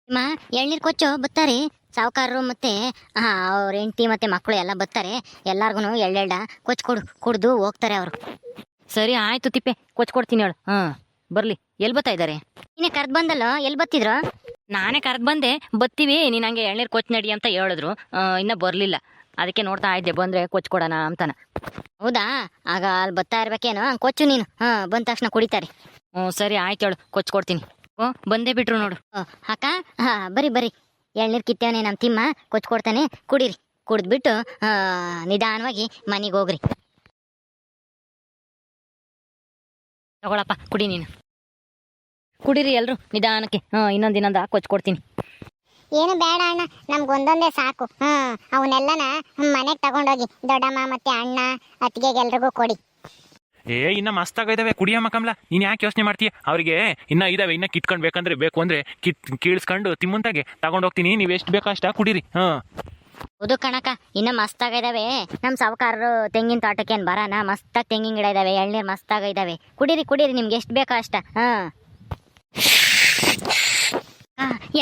ನಿಮ್ಮ ಎಳ್ನೀರು ಕೊಚ್ಚು ಬತ್ತಾರೆ ಸಾವುಕಾರರು ಮತ್ತೆ ಅವ್ರ ಹೆಂಡತಿ ಮತ್ತೆ ಮಕ್ಕಳು ಎಲ್ಲ ಬರ್ತಾರೆ. ಎಲ್ಲಾರ್ಗು ಎಳ್ಳೆಳ್ಳ ಕೊಚ್ಚು ಕುಡ್ದು ಹೋಗ್ತಾರೆ ಅವರು. ಸರಿ ಆಯ್ತು ತಿಪ್ಪೆ, ಕೊಡ್ತೀನಿ ಹೇಳು. ಬರ್ಲಿ. ಎಲ್ಲಿ ಬರ್ತಾ ಇದ್ದಾರೆ? ನೀನೆ ಕರ್ದ್ ಬಂದಲ್ಲ, ಎಲ್ಲಿ ಬತ್ತಿದ್ರು? ನಾನೇ ಕರೆದು ಬಂದೆ, ಬತ್ತೀವಿ ನೀನು ಹಂಗೆ ಎಳ್ನೀರು ಕೊಚ್ಚು ನಡಿ ಅಂತ ಹೇಳಿದ್ರು. ಇನ್ನೂ ಬರಲಿಲ್ಲ, ಅದಕ್ಕೆ ನೋಡ್ತಾ ಇದ್ದೆ, ಬಂದರೆ ಕೊಚ್ಕೊಡೋಣ ಅಂತಾನ. ಹೌದಾ, ಆಗ ಅಲ್ಲಿ ಬರ್ತಾ ಇರ್ಬೇಕೇನು? ಕೊಚ್ಚು ನೀನು. ಬಂದ ತಕ್ಷಣ ಕುಡಿತಾರೆ. ಸರಿ ಆಯ್ತು ಹೇಳು, ಕೊಡ್ತೀನಿ. ಬಂದೇ ಬಿಟ್ರು ನೋಡು. ಅಕ್ಕ, ಬರಿ ಎಳ್ನೀರು ಕಿತ್ತೇವನೆ ನಮ್ಮ ತಿಮ್ಮ, ಕೊಡ್ತಾನೆ, ಕುಡೀರಿ. ಕುಡಿದ್ಬಿಟ್ಟು ನಿಧಾನವಾಗಿ ಮನೆಗೆ ಹೋಗ್ರಿ. ತಗೊಳಪ್ಪ, ಕುಡಿ ನೀನು. ಕುಡೀರಿ ಎಲ್ರು ನಿಧಾನಕ್ಕೆ. ಇನ್ನೊಂದು ಕೊಡ್ತೀನಿ. ಏನು ಬೇಡ ಅಣ್ಣ, ನಮ್ಗೊಂದೊಂದೇ ಸಾಕು. ಅವನ್ನೆಲ್ಲನ ಮನೆಗೆ ತಗೊಂಡೋಗಿ ದೊಡ್ಡಮ್ಮ ಮತ್ತೆ ಅಣ್ಣ ಅತ್ತಿಗೆಗೆಲ್ರಿಗೂ ಕೊಡಿ. ಇನ್ನ ಮಸ್ತಾಗಿದ್ದಾವೆ, ಕುಡಿಯಮ್ಮ ಕಮಲ. ನೀನು ಯಾಕೆ ಯೋಚನೆ ಮಾಡ್ತೀಯ? ಅವರಿಗೆ ಇನ್ನ ಇದಾವೆ, ಇನ್ನ ಕಿತ್ಕೊಂಡು ಬೇಕಂದ್ರೆ ಬೇಕು ಅಂದ್ರೆ ಕೀಳ್ಸ್ಕೊಂಡು ತಿಮ್ಮಂತಾಗೆ ತಗೊಂಡೋಗ್ತೀನಿ. ನೀವು ಎಷ್ಟು ಬೇಕೋ ಅಷ್ಟ ಕುಡೀರಿ. ಹೌದು ಕಣಕ, ಇನ್ನ ಮಸ್ತಾಗಿದಾವೆ. ನಮ್ಮ ಸಾವುಕಾರರು ತೆಂಗಿನ ತೋಟಕ್ಕೆ ಏನು ಬರೋಣ, ಮಸ್ತಾಗಿ ತೆಂಗಿನ ಗಿಡ ಇದಾವೆ, ಎಳ್ನೀರು ಮಸ್ತಾಗಿದಾವೆ. ಕುಡೀರಿ, ನಿಮ್ಗೆ ಎಷ್ಟು ಬೇಕೋ ಅಷ್ಟ.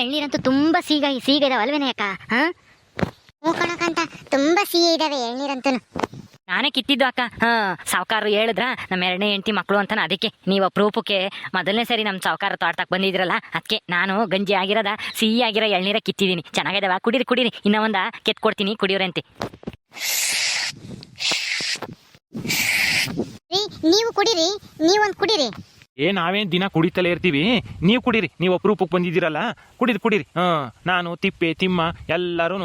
ಎಳ್ನೀರಂತೂ ತುಂಬಾ ಸಿಹಿಗಿದಾವೆ ಅಲ್ವೇನೆ ಅಕ್ಕ? ಹ್ಞೂ ಕಣಕಂತ, ತುಂಬಾ ಸಿಹಿ ಇದಾವೆ ಎಳ್ನೀರಂತೂ. ನಾನೇ ಕಿತ್ತಿದ್ದು ಅಕ್ಕ. ಸಾವುಕಾರರು ಹೇಳಿದ್ರ ನಮ್ಮ ಎರಡನೇ ಹೆಂಡತಿ ಮಕ್ಕಳು ಅಂತಾನೆ, ಅದಕ್ಕೆ ನೀವು ಅಪರೂಪಕ್ಕೆ ಮೊದಲನೇ ಸರಿ ನಮ್ಮ ಸಾವುಕಾರ ತೋಟಕ್ಕೆ ಬಂದಿದ್ರಲ್ಲ, ಅದಕ್ಕೆ ನಾನು ಗಂಜಿ ಆಗಿರೋದ ಸಿಹಿ ಆಗಿರೋ ಎಳ್ನೀರ ಕಿತ್ತಿದ್ದೀನಿ. ಚೆನ್ನಾಗಿದಾವ, ಕುಡೀರಿ. ಇನ್ನೂ ಒಂದ ಕೆತ್ಕೊಡ್ತೀನಿ, ಕುಡಿಯೋರಂತೆ. ನೀವು ಕುಡೀರಿ, ನೀವೊಂದು ಕುಡೀರಿ. ನಾವೇನ್ ದಿನ ಕುಡಿತಲೇ ಇರ್ತೀವಿ, ನೀವು ಕುಡೀರಿ. ನೀವು ಅಪರೂಪಕ್ಕೆ ಬಂದಿದ್ದೀರಲ್ಲ, ಕುಡೀರಿ. ನಾನು ತಿಪ್ಪೆ ತಿಮ್ಮ ಎಲ್ಲರೂ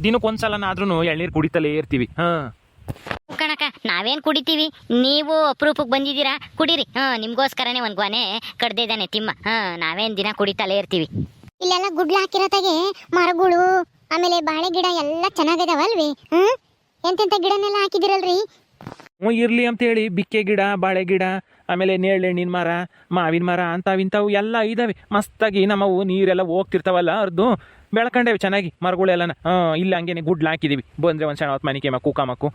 ದಿನಕ್ಕೊಂದ್ಸಲನಾದ್ರೂ ಎಳ್ನೀರು ಕುಡಿತಲೇ ಇರ್ತೀವಿ. ಕಣಕ, ನಾವೇನ್ ಕುಡಿತೀವಿ, ನೀವು ಅಪರೂಪಕ್ಕೆ ಬಂದಿದ್ದೀರಾ, ಕುಡೀರಿ. ನಿಮ್ಗೋಸ್ಕರನೇ ಒಂದು ಗೊನೆ ಕಡ್ದಿದ್ದಾನೆ ತಿಮ್ಮ. ನಾವೇನ್ ದಿನ ಕುಡಿತಲೇ ಇರ್ತೀವಿ. ಇಲ್ಲೆಲ್ಲ ಗುಡ್ಲು ಹಾಕಿರೋತಾಗೆ ಮರಗಳು, ಆಮೇಲೆ ಬಾಳೆ ಗಿಡ ಎಲ್ಲ ಚೆನ್ನಾಗಿದಾವಲ್ವಿ? ಎಂತೆಂಥ ಗಿಡನೆಲ್ಲ ಹಾಕಿದಿರಲ್ರಿ? ಇರ್ಲಿ ಅಂತೇಳಿ ಬಿಕ್ಕೆ ಗಿಡ, ಬಾಳೆ ಗಿಡ, ಆಮೇಲೆ ನೇರಳೆಹಣ್ಣಿನ ಮರ, ಮಾವಿನ ಮರ ಅಂಥವಿಂಥವು ಎಲ್ಲ ಇದಾವೆ. ಮಸ್ತಾಗಿ ನಮ್ಮವು ನೀರೆಲ್ಲ ಹೋಗ್ತಿರ್ತಾವಲ್ಲ, ಅರ್ದು ಬೆಳ್ಕೊಂಡೇವೆ ಚೆನ್ನಾಗಿ ಮರಗಳೆಲ್ಲನ. ಇಲ್ಲ ಹಂಗೇನೆ ಗುಡ್ಲು ಹಾಕಿದೀವಿ. ಬಂದರೆ ಒಂದು ಸಣ್ಣ ಹೊತ್ತು ಮನಿಕೆ ಮಕ್ಕು ಕಾಮಕ್ಕು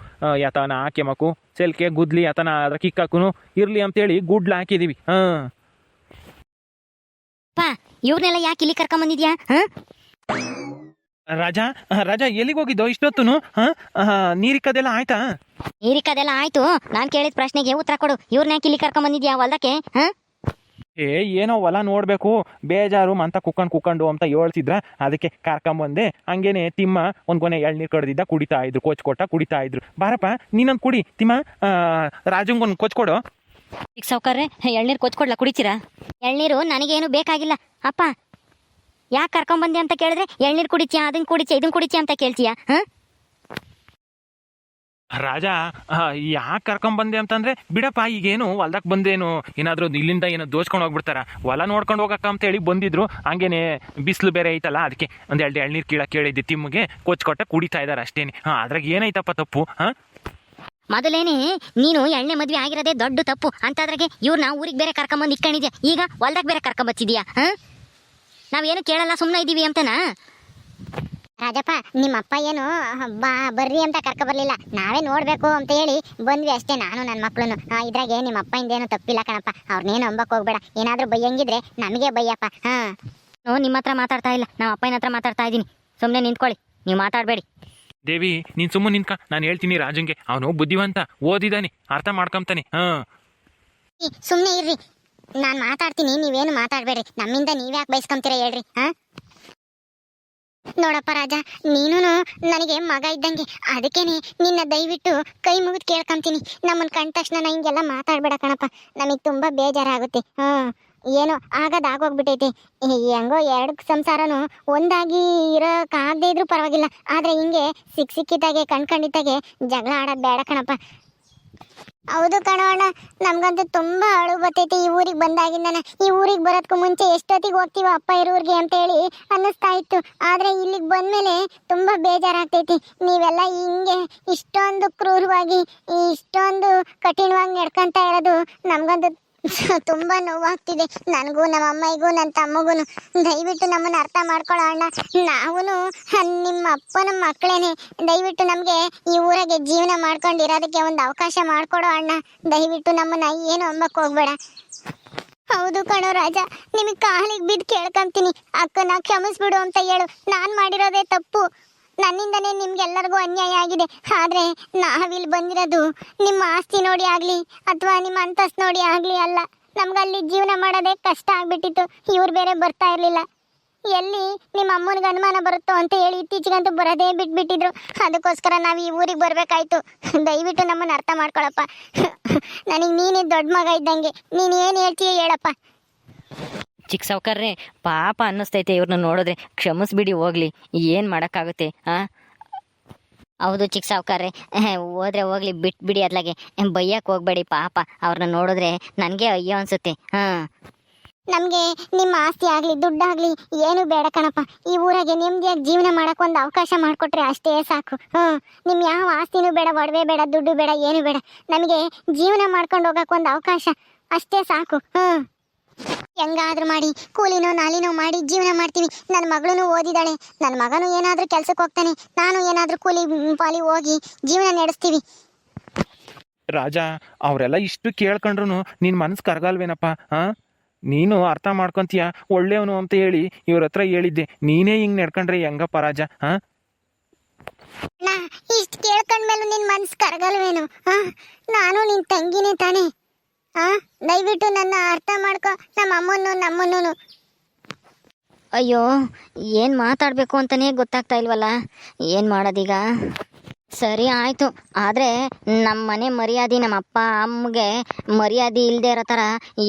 ಯಾತನ ಹಾಕೆ ಮಕ್ಕು ಸೆಲ್ಕೆ ಗುದ್ಲಿ ಯಾತನ ಅದ್ರ ಕಿಕ್ಕಾಕು ಇರ್ಲಿ ಅಂತೇಳಿ ಗುಡ್ಲು ಹಾಕಿದೀವಿ. ಇವ್ರನ್ನೆಲ್ಲ ಯಾಕೆ ಇಲ್ಲಿ ಕರ್ಕೊಂಬಂದಿದ್ಯಾ? ರಾಜಾ ಎಲ್ಲಿಗೆ ಹೋಗಿದ್ದೋ ಇಷ್ಟೊತ್ತುನು? ನೀರಿಕ್ಕದೆಲ್ಲ ಆಯ್ತಾ? ನೀರಿಕ್ಕದೆಲ್ಲ ಆಯ್ತು. ನಾನು ಕೇಳಿದ ಪ್ರಶ್ನೆಗೆ ಉತ್ತರ ಕೊಡು. ಇವ್ರನ್ನ ಯಾಕೆ ಇಲ್ಲಿ ಕರ್ಕೊಂಬಂದಿದ್ಯಾ ಹೊಲ್ದಕ್ಕೆ? ಏನೋ ಹೊಲ ನೋಡ್ಬೇಕು, ಬೇಜಾರು ಅಂತ ಕುಕ್ಕೊಂಡು ಅಂತ ಹೇಳ್ತಿದ್ರ, ಅದಕ್ಕೆ ಕರ್ಕೊಂಬಂದೆ. ಹಂಗೇನೆ ತಿಮ್ಮ ಒಂದ್ ಕೊನೆ ಎಳ್ನೀರು ಕಡ್ದಿದ್ದ, ಕುಡಿತಾ ಇದ್ರು. ಕುಡಿತಾ ಇದ್ರು. ಬಾರಪ್ಪ ನೀನೊಂದು ಕುಡಿ ತಿಮ್ಮ. ರಾಜಂಗೊಂದು ಕೊಚ್ಕೊಡು. ಈಗ ಸಾವುಕಾರ್ರೆ, ಎಳ್ನೀರು ಕೊಡ್ಲಾ? ಕುಡಿತೀರಾ? ಎಳ್ನೀರು ನನಗೇನು ಬೇಕಾಗಿಲ್ಲ ಅಪ್ಪ. ಯಾಕೆ ಕರ್ಕೊಂಬಂದೆ ಅಂತ ಕೇಳಿದ್ರೆ ಎಳ್ನೀರು ಕುಡಿತೀಯಾ, ಅದನ್ನ ಕುಡಿತೀಯಾ, ಇದನ್ನ ಕುಡಿತೀಯಾ ಅಂತ ಕೇಳ್ತೀಯಾ? ರಾಜ, ಯಾಕೆ ಕರ್ಕೊಂಬಂದೆ ಅಂತಂದ್ರೆ, ಬಿಡಪ್ಪ ಈಗೇನು ಹೊಲ್ದಕ್ಕೆ ಬಂದೇನು ಏನಾದರೂ ಇಲ್ಲಿಂದ ಏನೋ ದೋಚ್ಕೊಂಡು ಹೋಗ್ಬಿಡ್ತಾರ, ಹೊಲ ನೋಡ್ಕೊಂಡು ಹೋಗಕ್ಕ ಅಂತ ಹೇಳಿ ಬಂದಿದ್ರು. ಹಂಗೇನೆ ಬಿಸಿಲು ಬೇರೆ ಐತಲ್ಲ, ಅದಕ್ಕೆ ಒಂದೆರಡು ಎಳ್ನೀರು ಕೀಳಕ್ಕೆ ಕೇಳಿದ್ದೆ ತಿಮ್ಮಗೆ, ಕೊಚ್ಕೊಟ್ಟ ಕುಡಿತಾ ಇದ್ದಾರೆ ಅಷ್ಟೇನೆ. ಅದ್ರಾಗ ಏನೈತಪ್ಪ ತಪ್ಪು? ಮೊದಲೇನೆ ನೀನು ಎಣ್ಣೆ ಮದ್ವೆ ಆಗಿರೋದೇ ದೊಡ್ಡ ತಪ್ಪು ಅಂತದ್ರಾಗೆ ಇವ್ರನ್ನ ಊರಿಗೆ ಬೇರೆ ಕರ್ಕೊಂಬಂದು ಇಟ್ಕೊಂಡಿದ್ಯಾ, ಈಗ ಹೊಲ್ದಾಗ ಬೇರೆ ಕರ್ಕೊಂಬತ್ತಿದ್ಯಾ? ನಾವೇನು ಕೇಳಲ್ಲ, ಸುಮ್ಮನೆ ಇದ್ದೀವಿ ಅಂತನಾ? ರಾಜಪ್ಪ, ನಿಮ್ಮಪ್ಪ ಏನು ಬರ್ರಿ ಅಂತ ಕರ್ಕೊ ಬರ್ಲಿಲ್ಲ, ನಾವೇ ನೋಡ್ಬೇಕು ಅಂತ ಹೇಳಿ ಬಂದ್ವಿ ಅಷ್ಟೇ, ನಾನು ನನ್ನ ಮಕ್ಳು. ಇದ್ರಾಗೆ ನಿಮ್ಮ ಅಪ್ಪ ಇಂದೇನು ತಪ್ಪಿಲ್ಲ ಕಣಪ್ಪ. ಅವ್ರನ್ನೇನು ಅಂಬಕ್ ಹೋಗ್ಬೇಡ. ಏನಾದ್ರೂ ಬೈಯಂಗಿದ್ರೆ ನಮಗೆ ಬೈಯಪ್ಪ. ನಿಮ್ಮ ಹತ್ರ ಮಾತಾಡ್ತಾ ಇಲ್ಲ, ನಮ್ಮ ಅಪ್ಪನ ಹತ್ರ ಮಾತಾಡ್ತಾ ಇದ್ದೀನಿ. ಸುಮ್ಮನೆ ನಿಂತ್ಕೊಳ್ಳಿ, ನೀವು ಮಾತಾಡಬೇಡಿ. ದೇವಿ, ನೀನ್ ಸುಮ್ಮನೆ ನಿಂತ್ಕ. ನಾನು ಹೇಳ್ತೀನಿ ರಾಜಂಗೆ, ಅವನು ಬುದ್ಧಿವಂತ, ಓದಿದಾನೆ, ಅರ್ಥ ಮಾಡ್ಕೊಂತಾನೆ. ಸುಮ್ಮನೆ ಇರ್ರಿ, ನಾನು ಮಾತಾಡ್ತೀನಿ, ನೀವೇನು ಮಾತಾಡ್ಬೇಡ್ರಿ. ನಮ್ಮಿಂದ ನೀವ್ಯಾಕೆ ಬಯಸ್ಕೊಂತೀರ ಹೇಳ್ರಿ? ನೋಡಪ್ಪ ರಾಜ, ನೀನು ನನಗೆ ಮಗ ಇದ್ದಂಗೆ, ಅದಕ್ಕೇನೆ ನಿನ್ನ ದಯವಿಟ್ಟು ಕೈ ಮುಗಿದು ಕೇಳ್ಕೊಂತೀನಿ. ನಮ್ಮನ್ನ ಕಂಡ ತಕ್ಷಣ ಹಿಂಗೆಲ್ಲ ಮಾತಾಡ್ಬೇಡ ಕಣಪ್ಪ, ನಮಗೆ ತುಂಬಾ ಬೇಜಾರಾಗುತ್ತೆ. ಏನೋ ಆಗೋಗ್ಬಿಟ್ಟೈತಿ. ಹೆಂಗೋ ಎರಡು ಸಂಸಾರನು ಒಂದಾಗಿ ಇರೋಕ್ಕಾಗದೇ ಇದ್ರೂ ಪರವಾಗಿಲ್ಲ, ಆದ್ರೆ ಹಿಂಗೆ ಸಿಕ್ಕಿದ್ದಾಗೆ ಕಂಡ್ಕೊಂಡಿದ್ದಾಗೆ ಜಗಳ ಆಡೋದು ಬೇಡ ಕಣಪ್ಪ. ಹೌದು ಕಣೋಣ, ನಮ್ಗಂತೂ ತುಂಬಾ ಅಳು ಬರ್ತೈತಿ ಈ ಊರಿಗೆ ಬಂದಾಗಿಂದನ. ಈ ಊರಿಗೆ ಬರೋದಕ್ಕೂ ಮುಂಚೆ ಎಷ್ಟೊತ್ತಿಗೆ ಹೋಗ್ತೀವ ಅಪ್ಪ ಇರೋರ್ಗೆ ಅಂತ ಹೇಳಿ ಅನ್ನಿಸ್ತಾ ಇತ್ತು. ಆದ್ರೆ ಇಲ್ಲಿಗೆ ಬಂದ್ಮೇಲೆ ತುಂಬಾ ಬೇಜಾರಾಗ್ತೈತಿ. ನೀವೆಲ್ಲ ಹಿಂಗೆ ಇಷ್ಟೊಂದು ಕ್ರೂರವಾಗಿ, ಇಷ್ಟೊಂದು ಕಠಿಣವಾಗಿ ನಡ್ಕೊಂತ ಇರೋದು ನಮ್ಗಂತೂ ತುಂಬಾ ನೋವಾಗ್ತಿದೆ. ನನಗೂ, ನಮ್ಮ ಅಮ್ಮನಿಗೂ, ನನ್ನ ತಮ್ಮಗೂ. ದಯವಿಟ್ಟು ನಮ್ಮನ್ನು ಅರ್ಥ ಮಾಡ್ಕೊಳ್ಳೋ ಅಣ್ಣ. ನಾವು ನಿಮ್ಮ ಅಪ್ಪನ ಮಕ್ಕಳೇನೆ. ದಯವಿಟ್ಟು ನಮಗೆ ಈ ಊರಾಗೆ ಜೀವನ ಮಾಡ್ಕೊಂಡಿರೋದಕ್ಕೆ ಒಂದು ಅವಕಾಶ ಮಾಡಿಕೊಡೋ ಅಣ್ಣ. ದಯವಿಟ್ಟು ನಮ್ಮನ್ನ ಏನು ಅಂಬಕ್ಕೆ ಹೋಗ್ಬೇಡ. ಹೌದು ಕಣೋ ರಾಜ, ನಿಮಗೆ ಕಾಲಿಗೆ ಬಿದ್ದು ಕೇಳ್ಕೊಂತೀನಿ, ಅಕ್ಕನ ಕ್ಷಮಿಸ್ಬಿಡು ಅಂತ ಹೇಳು. ನಾನು ಮಾಡಿರೋದೇ ತಪ್ಪು, ನನ್ನಿಂದನೇ ನಿಮ್ಗೆಲ್ಲರಿಗೂ ಅನ್ಯಾಯ ಆಗಿದೆ. ಆದ್ರೆ ನಾವಿಲ್ಲಿ ಬಂದಿರೋದು ನಿಮ್ಮ ಆಸ್ತಿ ನೋಡಿ ಆಗ್ಲಿ ಅಥವಾ ನಿಮ್ಮ ಅಂತಸ್ತು ನೋಡಿ ಆಗ್ಲಿ ಅಲ್ಲ. ನಮ್ಗಲ್ಲಿ ಜೀವನ ಮಾಡೋದೇ ಕಷ್ಟ ಆಗ್ಬಿಟ್ಟಿತ್ತು. ಇವ್ರು ಬೇರೆ ಬರ್ತಾ ಇರ್ಲಿಲ್ಲ. ಎಲ್ಲಿ ನಿಮ್ಮ ಅಮ್ಮನಿಗೆ ಅನುಮಾನ ಬರುತ್ತೋ ಅಂತ ಹೇಳಿ ಇತ್ತೀಚೆಗಂತೂ ಬರೋದೇ ಬಿಟ್ಬಿಟ್ಟಿದ್ರು. ಅದಕ್ಕೋಸ್ಕರ ನಾವು ಈ ಊರಿಗೆ ಬರ್ಬೇಕಾಯ್ತು. ದಯವಿಟ್ಟು ನಮ್ಮನ್ನು ಅರ್ಥ ಮಾಡ್ಕೊಳಪ್ಪ. ನನಗೆ ನೀನೇ ದೊಡ್ಡ ಮಗ ಇದ್ದಂಗೆ, ನೀನು ಏನು ಹೇಳ್ತೀಯ ಹೇಳಪ್ಪ. ಚಿಕ್ಕ ಸಾವ್ಕಾರ್ರೆ, ಪಾಪ ಅನ್ನಿಸ್ತೈತೆ ಇವ್ರನ್ನ ನೋಡಿದ್ರೆ. ಕ್ಷಮಿಸ್ಬಿಡಿ ಹೋಗ್ಲಿ, ಏನು ಮಾಡೋಕ್ಕಾಗುತ್ತೆ ಆ? ಹೌದು ಚಿಕ್ಕ ಸಾವ್ಕಾರ್ರೆ, ಹೋದ್ರೆ ಹೋಗ್ಲಿ, ಬಿಟ್ಬಿಡಿ. ಅದ್ಲಾಗೆ ಬೈಯಕ್ಕೆ ಹೋಗ್ಬೇಡಿ. ಪಾಪ ಅವ್ರನ್ನ ನೋಡಿದ್ರೆ ನನಗೆ ಅಯ್ಯೋ ಅನ್ಸುತ್ತೆ. ನಮಗೆ ನಿಮ್ಮ ಆಸ್ತಿ ಆಗಲಿ ದುಡ್ಡಾಗಲಿ ಏನು ಬೇಡ ಕಣಪ್ಪ. ಈ ಊರಾಗೆ ನೆಮ್ಮದಿಯಾಗಿ ಜೀವನ ಮಾಡೋಕೆ ಒಂದು ಅವಕಾಶ ಮಾಡಿಕೊಟ್ರೆ ಅಷ್ಟೇ ಸಾಕು. ನಿಮ್ಮ ಯಾವ ಆಸ್ತಿನೂ ಬೇಡ, ಒಡವೆ ಬೇಡ, ದುಡ್ಡು ಬೇಡ, ಏನು ಬೇಡ. ನಮಗೆ ಜೀವನ ಮಾಡ್ಕೊಂಡು ಹೋಗೋಕೆ ಒಂದು ಅವಕಾಶ ಅಷ್ಟೇ ಸಾಕು. ಹೆಂಗಾದ್ರೂ ಮಾಡಿ ಕೂಲಿನೋ ನಾಲಿನೋ ಮಾಡಿ ಜೀವನ ಮಾಡ್ತೀವಿ. ನನ್ನ ಮಗಳೂ ಓದಿದಾಳೆ, ನನ್ನ ಮಗನೂ ಏನಾದರೂ ಕೆಲ್ಸಕ್ಕೆ ಹೋಗ್ತಾನೆ, ನಾನು ಏನಾದರೂ ಕೂಲಿ ಪಾಲಿ ಹೋಗಿ ಜೀವನ ನಡೆಸ್ತೀವಿ. ರಾಜ, ಅವರೆಲ್ಲ ಇಷ್ಟು ಕೇಳ್ಕೊಂಡ್ರು ನಿನ್ನ ಮನಸ್ಸು ಕರಗಲ್ವೇನಪ್ಪ? ನೀನು ಅರ್ಥ ಮಾಡ್ಕೊಂತೀಯ, ಒಳ್ಳೆಯವನು ಅಂತ ಹೇಳಿ ಇವ್ರ ಹತ್ರ ಹೇಳಿದ್ದೆ. ನೀನೇ ಹಿಂಗೆ ನಡ್ಕೊಂಡ್ರೆ ಹೆಂಗಪ್ಪ ರಾಜ? ನಾ ಇಷ್ಟು ಕೇಳ್ಕೊಂಡ್ಮೇಲೂ ನಿನ್ನ ಮನ್ಸು ಕರಗಲ್ವೇನು? ನಾನು ನಿನ್ನ ತಂಗಿನೇ ತಾನೇ. ದಯವಿಟ್ಟು ನನ್ನ ಅರ್ಥ ಮಾಡ್ಕೊ, ನಮ್ಮ ಅಮ್ಮನ್ನು ನಮ್ಮನ್ನು. ಅಯ್ಯೋ, ಏನು ಮಾತಾಡಬೇಕು ಅಂತಲೇ ಗೊತ್ತಾಗ್ತಾ ಇಲ್ವಲ್ಲ. ಏನು ಮಾಡೋದೀಗ? ಸರಿ ಆಯಿತು, ಆದರೆ ನಮ್ಮ ಮನೆ ಮರ್ಯಾದೆ, ನಮ್ಮ ಅಪ್ಪ ಅಮ್ಮಗೆ ಮರ್ಯಾದೆ ಇಲ್ಲದೆ ಇರೋ ಥರ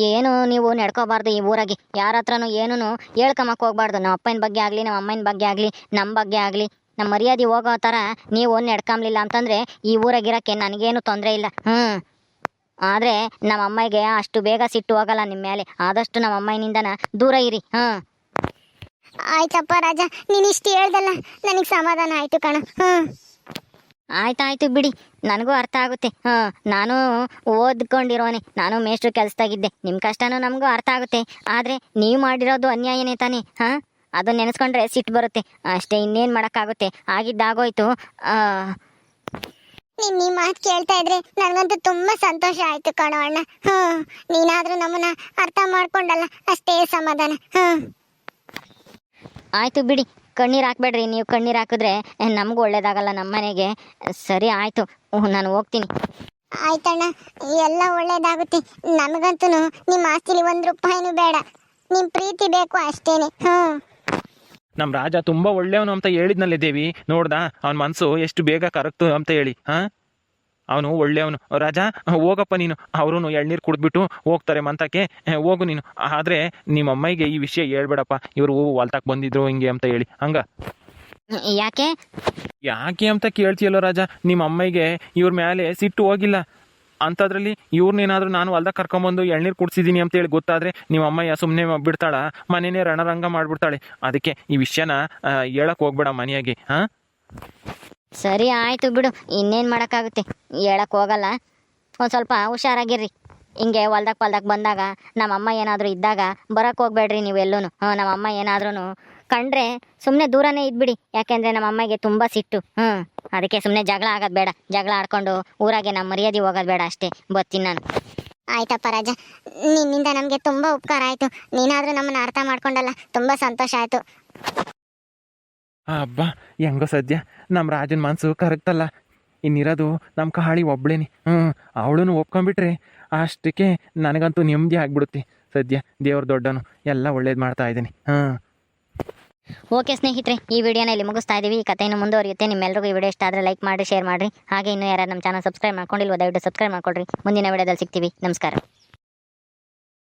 ಏನು ನೀವು ನಡ್ಕೋಬಾರ್ದು. ಈ ಊರಾಗೆ ಯಾರ ಹತ್ರನೂ ಏನೂ ಹೇಳ್ಕೊಂಬಕ್ಕೆ ಹೋಗ್ಬಾರ್ದು. ನಮ್ಮ ಅಪ್ಪನ ಬಗ್ಗೆ ಆಗಲಿ, ನಮ್ಮ ಅಮ್ಮನ ಬಗ್ಗೆ ಆಗಲಿ, ನಮ್ಮ ಬಗ್ಗೆ ಆಗಲಿ ನಮ್ಮ ಮರ್ಯಾದೆ ಹೋಗೋ ಥರ ನೀವು ನಡ್ಕೊಂಬ್ಲಿಲ್ಲ ಅಂತಂದರೆ ಈ ಊರಾಗಿರೋಕ್ಕೆ ನನಗೇನು ತೊಂದರೆ ಇಲ್ಲ. ಆದರೆ ನಮ್ಮ ಅಮ್ಮಗೆ ಅಷ್ಟು ಬೇಗ ಸಿಟ್ಟು ಹೋಗಲ್ಲ ನಿಮ್ಮ ಮೇಲೆ. ಆದಷ್ಟು ನಮ್ಮ ಅಮ್ಮನಿಂದನ ದೂರ ಇರಿ. ಆಯ್ತಪ್ಪ ರಾಜ, ನೀನು ಇಷ್ಟು ಹೇಳ್ದಲ್ಲ, ನನಗೆ ಸಮಾಧಾನ ಆಯಿತು ಕಣ. ಆಯ್ತಾಯ್ತು ಬಿಡಿ, ನನಗೂ ಅರ್ಥ ಆಗುತ್ತೆ. ನಾನು ಓದ್ಕೊಂಡಿರೋನೆ, ನಾನು ಮೇಷ್ಟ್ರು ಕೆಲಸದಾಗಿದ್ದೆ. ನಿಮ್ಮ ಕಷ್ಟನೂ ನಮಗೂ ಅರ್ಥ ಆಗುತ್ತೆ. ಆದರೆ ನೀವು ಮಾಡಿರೋದು ಅನ್ಯಾಯನೇ ತಾನೇ. ಅದನ್ನ ನೆನೆಸ್ಕೊಂಡ್ರೆ ಸಿಟ್ಟು ಬರುತ್ತೆ ಅಷ್ಟೇ, ಇನ್ನೇನು ಮಾಡೋಕ್ಕಾಗುತ್ತೆ. ಆಗಿದ್ದಾಗೋಯ್ತು. ನೀನು ಈ ಮಾತು ಕೇಳ್ತಾ ಇದ್ರೆ ನನಗಂತೂ ತುಂಬ ಸಂತೋಷ ಆಯಿತು ಕಣೋ ಅಣ್ಣ. ನೀನಾದರೂ ನಮ್ಮನ್ನ ಅರ್ಥ ಮಾಡ್ಕೊಂಡಲ್ಲ, ಅಷ್ಟೇ ಸಮಾಧಾನ. ಆಯಿತು ಬಿಡಿ, ಕಣ್ಣೀರು ಹಾಕ್ಬೇಡ್ರಿ. ನೀವು ಕಣ್ಣೀರು ಹಾಕಿದ್ರೆ ನಮಗೂ ಒಳ್ಳೇದಾಗಲ್ಲ, ನಮ್ಮ ಮನೆಗೆ. ಸರಿ ಆಯಿತು, ನಾನು ಹೋಗ್ತೀನಿ. ಆಯ್ತಣ್ಣ, ಎಲ್ಲ ಒಳ್ಳೇದಾಗುತ್ತೆ. ನಮಗಂತೂ ನಿಮ್ಮ ಆಸ್ತಿಲಿ 1 ರೂಪಾಯಿನೂ ಬೇಡ, ನಿಮ್ಮ ಪ್ರೀತಿ ಬೇಕು ಅಷ್ಟೇನೆ. ನಮ್ಮ ರಾಜ ತುಂಬ ಒಳ್ಳೆಯವನು ಅಂತ ಹೇಳಿದ್ನಲ್ಲೇ ದೇವಿ, ನೋಡ್ದಾ ಅವನ ಮನಸ್ಸು ಎಷ್ಟು ಬೇಗ ಕರಗ್ತು ಅಂತ ಹೇಳಿ. ಅವನು ಒಳ್ಳೆಯವನು. ರಾಜ ಹೋಗಪ್ಪ ನೀನು, ಅವರು ಎಳ್ನೀರು ಕುಡಿದ್ಬಿಟ್ಟು ಹೋಗ್ತಾರೆ ಮಂತಕ್ಕೆ, ಹೋಗು ನೀನು. ಆದರೆ ನಿಮ್ಮ ಅಮ್ಮಗೆ ಈ ವಿಷಯ ಹೇಳ್ಬೇಡಪ್ಪ, ಇವರು ಹೊಲ್ತಕ್ಕೆ ಬಂದಿದ್ರು ಹಿಂಗೆ ಅಂತ ಹೇಳಿ. ಯಾಕೆ ಯಾಕೆ ಅಂತ ಕೇಳ್ತೀಯಲ್ಲೋ ರಾಜ. ನಿಮ್ಮ ಅಮ್ಮಗೆ ಇವ್ರ ಮೇಲೆ ಸಿಟ್ಟು ಹೋಗಿಲ್ಲ ಅಂಥದ್ರಲ್ಲಿ ಇವ್ರನ್ನೇನಾದರೂ ನಾನು ಹೊಲ್ದಾಗ ಕರ್ಕೊಂಬಂದು ಎಳ್ನೀರು ಕುಡಿಸಿದ್ದೀನಿ ಅಂತೇಳಿ ಗೊತ್ತಾದರೆ ನಿಮ್ಮ ಅಮ್ಮಯ್ಯ ಸುಮ್ಮನೆ ಬಿಡ್ತಾಳ, ಮನೆಯೇ ರಣರಂಗ ಮಾಡಿಬಿಡ್ತಾಳೆ. ಅದಕ್ಕೆ ಈ ವಿಷಯನ ಹೇಳಕ್ಕೆ ಹೋಗ್ಬೇಡ ಮನೆಯಾಗೆ. ಸರಿ ಆಯಿತು ಬಿಡು, ಇನ್ನೇನು ಮಾಡೋಕ್ಕಾಗುತ್ತೆ. ಹೇಳಕ್ಕೆ ಹೋಗಲ್ಲ. ಒಂದು ಸ್ವಲ್ಪ ಹುಷಾರಾಗಿರ್ರಿ. ಹಿಂಗೆ ಹೊಲ್ದಾಗ ಬಂದಾಗ ನಮ್ಮಮ್ಮ ಏನಾದರೂ ಇದ್ದಾಗ ಬರೋಕ್ಕೆ ಹೋಗ್ಬೇಡ್ರಿ ನೀವೆಲ್ಲೂ. ನಮ್ಮಮ್ಮ ಏನಾದ್ರೂ ಕಂಡ್ರೆ ಸುಮ್ಮನೆ ದೂರನೇ ಇದ್ಬಿಡಿ. ಯಾಕೆಂದರೆ ನಮ್ಮಮ್ಮಗೆ ತುಂಬ ಸಿಟ್ಟು. ಅದಕ್ಕೆ ಸುಮ್ಮನೆ ಜಗಳ ಆಗೋದು ಬೇಡ. ಜಗಳ ಆಡ್ಕೊಂಡು ಊರಾಗೆ ನಮ್ಮ ಮರ್ಯಾದೆ ಹೋಗೋದು ಬೇಡ ಅಷ್ಟೇ. ಬರ್ತೀನಿ ನಾನು. ಆಯ್ತಪ್ಪ ರಾಜ, ನಿನ್ನಿಂದ ನಮಗೆ ತುಂಬ ಉಪಕಾರ ಆಯಿತು. ನೀನಾದರೂ ನಮ್ಮನ್ನು ಅರ್ಥ ಮಾಡ್ಕೊಂಡಲ್ಲ, ತುಂಬ ಸಂತೋಷ ಆಯಿತು. ಹಬ್ಬ, ಹೆಂಗೋ ಸದ್ಯ ನಮ್ಮ ರಾಜನ ಮನಸ್ಸು ಕರಗ್ತಲ್ಲ. ಇನ್ನಿರೋದು ನಮ್ಮ ಕಾಳಿ ಒಬ್ಳೇನಿ. ಅವಳನ್ನು ಒಪ್ಕೊಂಡ್ಬಿಟ್ರೆ ಅಷ್ಟಕ್ಕೆ ನನಗಂತೂ ನೆಮ್ಮದಿ ಆಗ್ಬಿಡುತ್ತೆ. ಸದ್ಯ ದೇವ್ರ ದೊಡ್ಡನು, ಎಲ್ಲ ಒಳ್ಳೇದು ಮಾಡ್ತಾ ಇದ್ದೀನಿ. ಓಕೆ ಸ್ನೇಹಿತರೆ, ಈ ವಿಡಿಯೋನ ಇಲ್ಲಿ ಮುಗಿಸ್ತಾ ಇದ್ದೀವಿ. ಈ ಕಥೆಯನ್ನು ಮುಂದುವರಿಯುತ್ತೆ. ನಿಮ್ಮೆಲ್ಲರಿಗೂ ಈ ವಿಡಿಯೋ ಇಷ್ಟ ಆದರೆ ಲೈಕ್ ಮಾಡಿ, ಶೇರ್ ಮಾಡಿರಿ. ಹಾಗೆ ಇನ್ನೂ ಯಾರು ನಮ್ಮ ಚಾನಲ್ ಸಬ್ಸ್ಕ್ರೈಬ್ ಮಾಡ್ಕೊಂಡಿಲ್ವೋ ದಯವಿಟ್ಟು ಸಬ್ಸ್ಕ್ರೈಬ್ ಮಾಡ್ಕೊಳ್ರಿ. ಮುಂದಿನ ವಿಡಿಯೋದಲ್ಲಿ ಸಿಗ್ತೀವಿ. ನಮಸ್ಕಾರ.